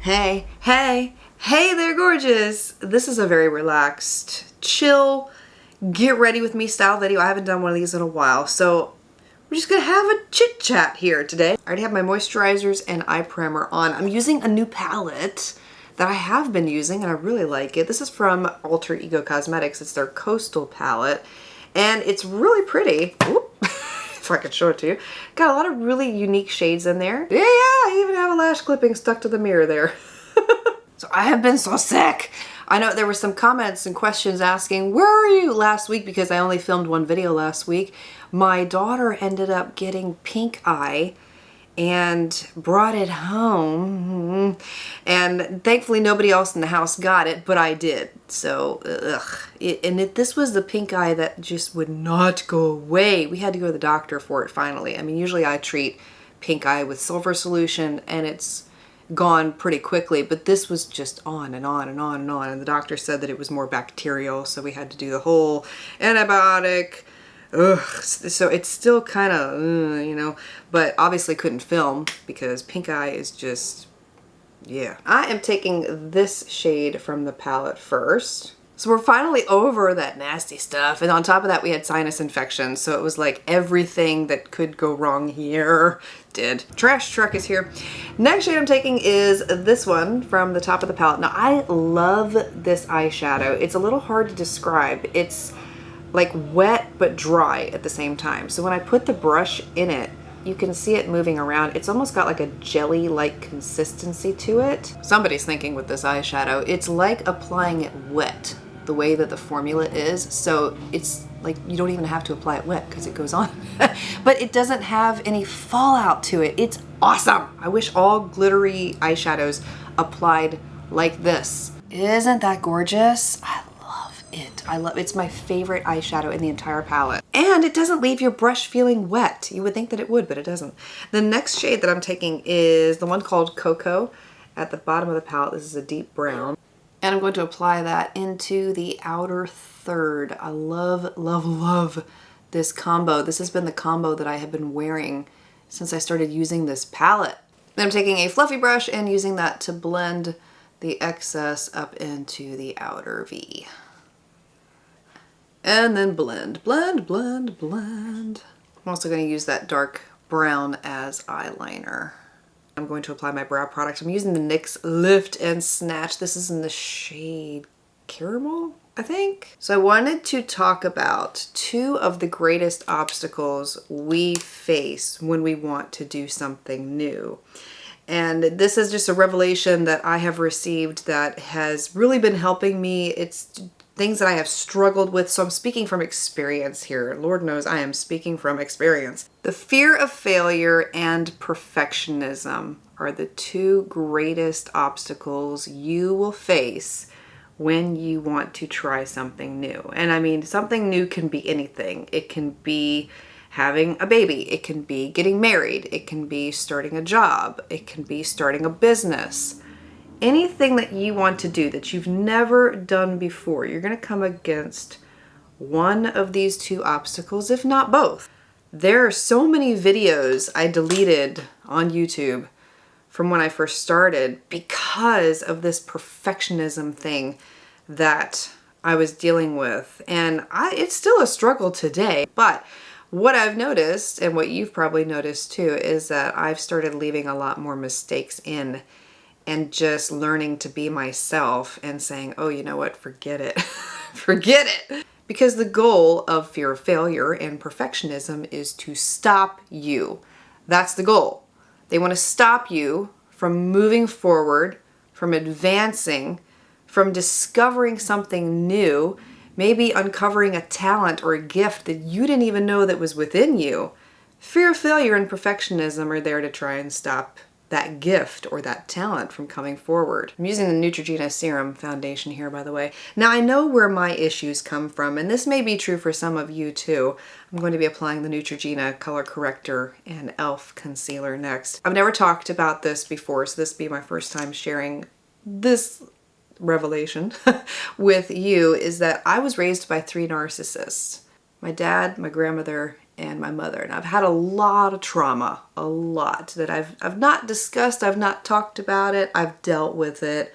Hey, hey, hey there, gorgeous. This is a very relaxed, chill, get ready with me style video. I haven't done one of these in a while, so we're just gonna have a chit chat here today. I already have my moisturizers and eye primer on. I'm using a new palette that I have been using and I really like it. This is from Alter Ego Cosmetics. It's their Coastal palette and it's really pretty. Whoop. If I could show it to you. Got a lot of really unique shades in there. Yeah, I even have a lash clipping stuck to the mirror there. So I have been so sick. I know there were some comments and questions asking, where are you last week? Because I only filmed one video last week. My daughter ended up getting pink eye and brought it home. And thankfully nobody else in the house got it, but I did. So, this was the pink eye that just would not go away. We had to go to the doctor for it finally. I mean, usually I treat pink eye with silver solution and it's gone pretty quickly, but this was just on and on and on and on. And the doctor said that it was more bacterial, so we had to do the whole antibiotic. Ugh, so it's still kind of, you know, but obviously couldn't film because pink eye is just, yeah. I am taking this shade from the palette first. So we're finally over that nasty stuff. And on top of that, we had sinus infection. So it was like everything that could go wrong here did. Trash truck is here. Next shade I'm taking is this one from the top of the palette. Now I love this eyeshadow. It's a little hard to describe. It's like wet but dry at the same time. So when I put the brush in it, you can see it moving around. It's almost got like a jelly-like consistency to it. Somebody's thinking with this eyeshadow, it's like applying it wet, the way that the formula is. So it's like you don't even have to apply it wet because it goes on. But it doesn't have any fallout to it. It's awesome. I wish all glittery eyeshadows applied like this. Isn't that gorgeous? It's my favorite eyeshadow in the entire palette. And it doesn't leave your brush feeling wet. You would think that it would, but it doesn't. The next shade that I'm taking is the one called Cocoa at the bottom of the palette. This is a deep brown. And I'm going to apply that into the outer third. I love, love, love this combo. This has been the combo that I have been wearing since I started using this palette. Then I'm taking a fluffy brush and using that to blend the excess up into the outer V. And then blend, blend, blend, blend. I'm also going to use that dark brown as eyeliner. I'm going to apply my brow product. I'm using the NYX Lift and Snatch. This is in the shade Caramel, I think. So I wanted to talk about two of the greatest obstacles we face when we want to do something new. And this is just a revelation that I have received that has really been helping me. It's things that I have struggled with, so I'm speaking from experience here. Lord knows I am speaking from experience. The fear of failure and perfectionism are the two greatest obstacles you will face when you want to try something new. And I mean, something new can be anything. It can be having a baby. It can be getting married. It can be starting a job. It can be starting a business. Anything that you want to do that you've never done before, you're going to come against one of these two obstacles, if not both. There are so many videos I deleted on YouTube from when I first started because of this perfectionism thing that I was dealing with. And it's still a struggle today, but what I've noticed, and what you've probably noticed too, is that I've started leaving a lot more mistakes in and just learning to be myself and saying, oh, you know what, forget it. Forget it. Because the goal of fear of failure and perfectionism is to stop you. That's the goal. They want to stop you from moving forward, from advancing, from discovering something new, maybe uncovering a talent or a gift that you didn't even know that was within you. Fear of failure and perfectionism are there to try and stop that gift or that talent from coming forward. I'm using the Neutrogena Serum Foundation here, by the way. Now I know where my issues come from, and this may be true for some of you too. I'm going to be applying the Neutrogena Color Corrector and e.l.f. Concealer next. I've never talked about this before, so this will be my first time sharing this revelation with you, is that I was raised by three narcissists. My dad, my grandmother, and my mother. And I've had a lot of trauma, a lot that I've not discussed, I've not talked about it, I've dealt with it.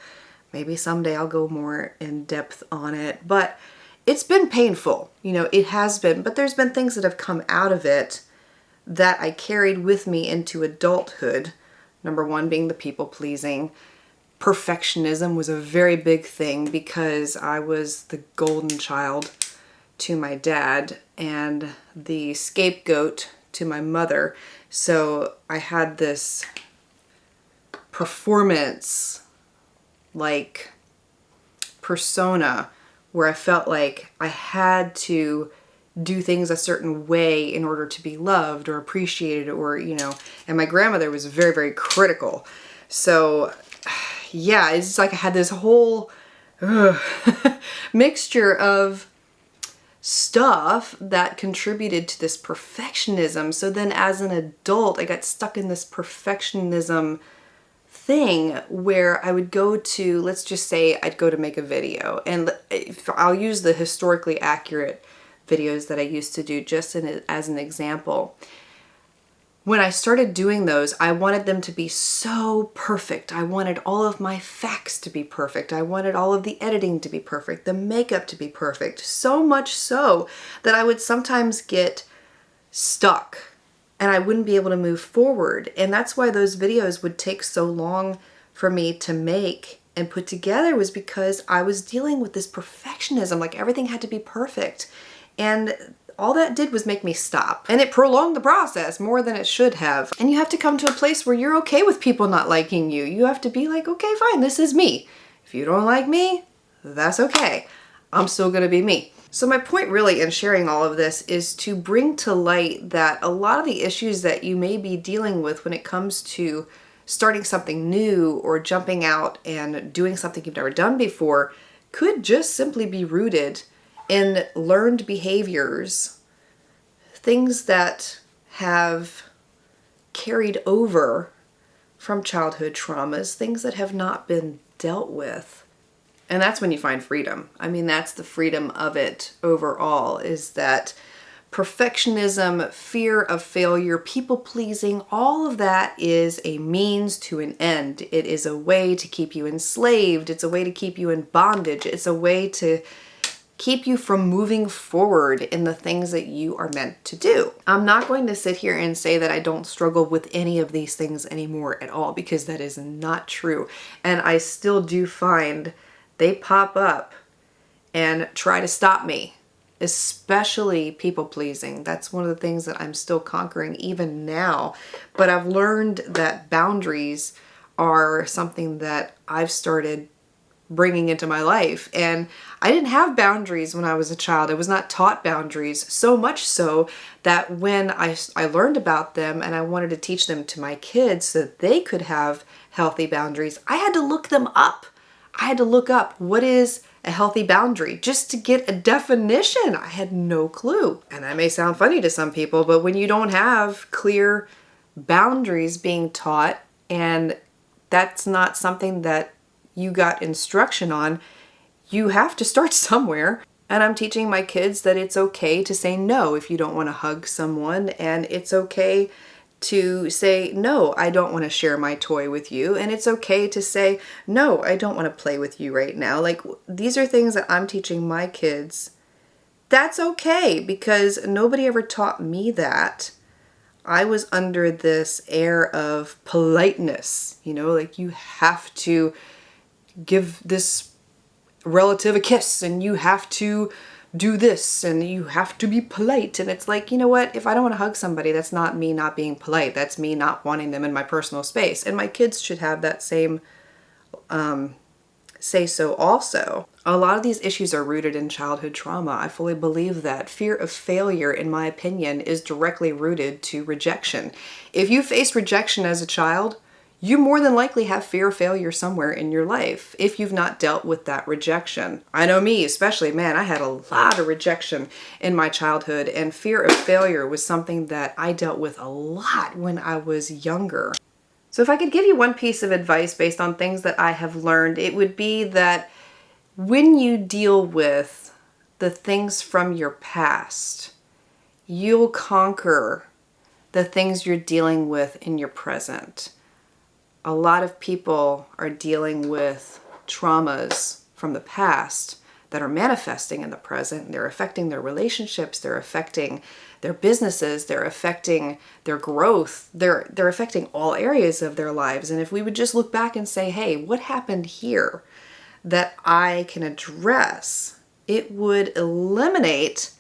Maybe someday I'll go more in depth on it, but it's been painful. You know, it has been, but there's been things that have come out of it that I carried with me into adulthood. Number one being the people pleasing. Perfectionism was a very big thing because I was the golden child to my dad and the scapegoat to my mother. So I had this performance like persona where I felt like I had to do things a certain way in order to be loved or appreciated, or, you know, and my grandmother was very, very critical. So yeah, it's like I had this whole mixture of stuff that contributed to this perfectionism. So then as an adult, I got stuck in this perfectionism thing where I would go to, let's just say I'd go to make a video, and I'll use the historically accurate videos that I used to do just as an example. When I started doing those, I wanted them to be so perfect. I wanted all of my facts to be perfect. I wanted all of the editing to be perfect, the makeup to be perfect, so much so that I would sometimes get stuck and I wouldn't be able to move forward. And that's why those videos would take so long for me to make and put together, was because I was dealing with this perfectionism, like everything had to be perfect. And all that did was make me stop. And it prolonged the process more than it should have. And you have to come to a place where you're okay with people not liking you. You have to be like, okay, fine, this is me. If you don't like me, that's okay. I'm still gonna be me. So my point really in sharing all of this is to bring to light that a lot of the issues that you may be dealing with when it comes to starting something new or jumping out and doing something you've never done before could just simply be rooted in learned behaviors, things that have carried over from childhood traumas, things that have not been dealt with. And that's when you find freedom. I mean, that's the freedom of it overall, is that perfectionism, fear of failure, people pleasing, all of that is a means to an end. It is a way to keep you enslaved. It's a way to keep you in bondage. It's a way to keep you from moving forward in the things that you are meant to do. I'm not going to sit here and say that I don't struggle with any of these things anymore at all, because that is not true. And I still do find they pop up and try to stop me, especially people pleasing. That's one of the things that I'm still conquering even now. But I've learned that boundaries are something that I've started bringing into my life. And I didn't have boundaries when I was a child. I was not taught boundaries, so much so that when I learned about them and I wanted to teach them to my kids so that they could have healthy boundaries, I had to look them up. I had to look up what is a healthy boundary just to get a definition. I had no clue. And that may sound funny to some people, but when you don't have clear boundaries being taught, and that's not something that you got instruction on, you have to start somewhere. And I'm teaching my kids that it's okay to say no if you don't want to hug someone, and it's okay to say, no, I don't want to share my toy with you. And it's okay to say, no, I don't want to play with you right now. Like, these are things that I'm teaching my kids. That's okay, because nobody ever taught me that. I was under this air of politeness, you know, like you have to give this relative a kiss and you have to do this and you have to be polite. And it's like, you know what? If I don't want to hug somebody, that's not me not being polite. That's me not wanting them in my personal space. And my kids should have that same say so also. A lot of these issues are rooted in childhood trauma. I fully believe that. Fear of failure, in my opinion, is directly rooted to rejection. If you faced rejection as a child, you more than likely have fear of failure somewhere in your life if you've not dealt with that rejection. I know me especially, man, I had a lot of rejection in my childhood, and fear of failure was something that I dealt with a lot when I was younger. So if I could give you one piece of advice based on things that I have learned, it would be that when you deal with the things from your past, you'll conquer the things you're dealing with in your present. A lot of people are dealing with traumas from the past that are manifesting in the present. They're affecting their relationships, they're affecting their businesses, they're affecting their growth, they're affecting all areas of their lives. And if we would just look back and say, hey, what happened here that I can address, it would eliminate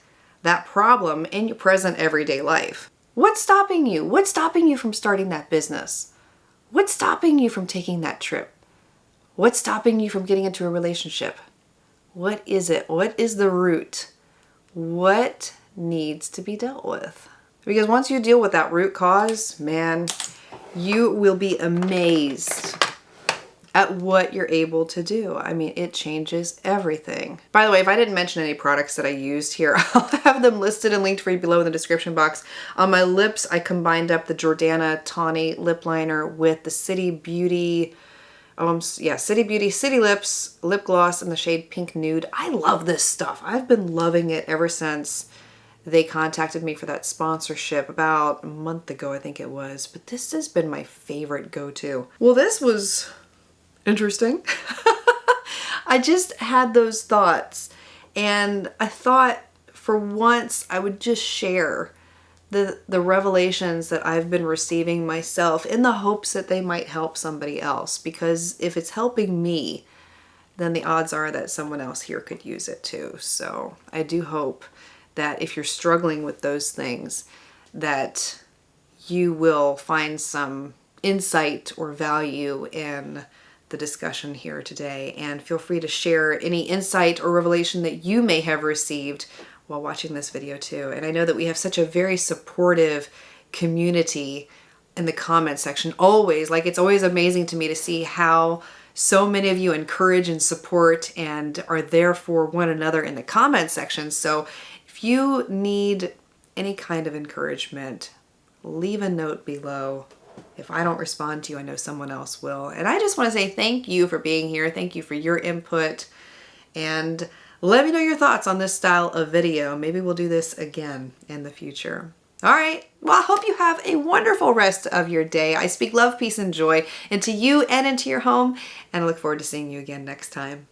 that problem in your present everyday life. What's stopping you? What's stopping you from starting that business? What's stopping you from taking that trip? What's stopping you from getting into a relationship? What is it? What is the root? What needs to be dealt with? Because once you deal with that root cause, man, you will be amazed at what you're able to do. I mean, it changes everything. By the way, if I didn't mention any products that I used here, I'll have them listed and linked for you below in the description box. On my lips, I combined up the Jordana Tawny lip liner with the City Beauty City Lips lip gloss in the shade Pink Nude. I love this stuff. I've been loving it ever since they contacted me for that sponsorship about a month ago, I think it was. But this has been my favorite go-to. Well, this was interesting. I just had those thoughts, and I thought for once I would just share the revelations that I've been receiving myself in the hopes that they might help somebody else. Because if it's helping me, then the odds are that someone else here could use it too. So I do hope that if you're struggling with those things, that you will find some insight or value in the discussion here today. And feel free to share any insight or revelation that you may have received while watching this video too. And I know that we have such a very supportive community in the comment section always. Like, it's always amazing to me to see how so many of you encourage and support and are there for one another in the comment section. So if you need any kind of encouragement, leave a note below. If I don't respond to you, I know someone else will. And I just want to say thank you for being here. Thank you for your input. And let me know your thoughts on this style of video. Maybe we'll do this again in the future. All right. Well, I hope you have a wonderful rest of your day. I speak love, peace, and joy into you and into your home. And I look forward to seeing you again next time.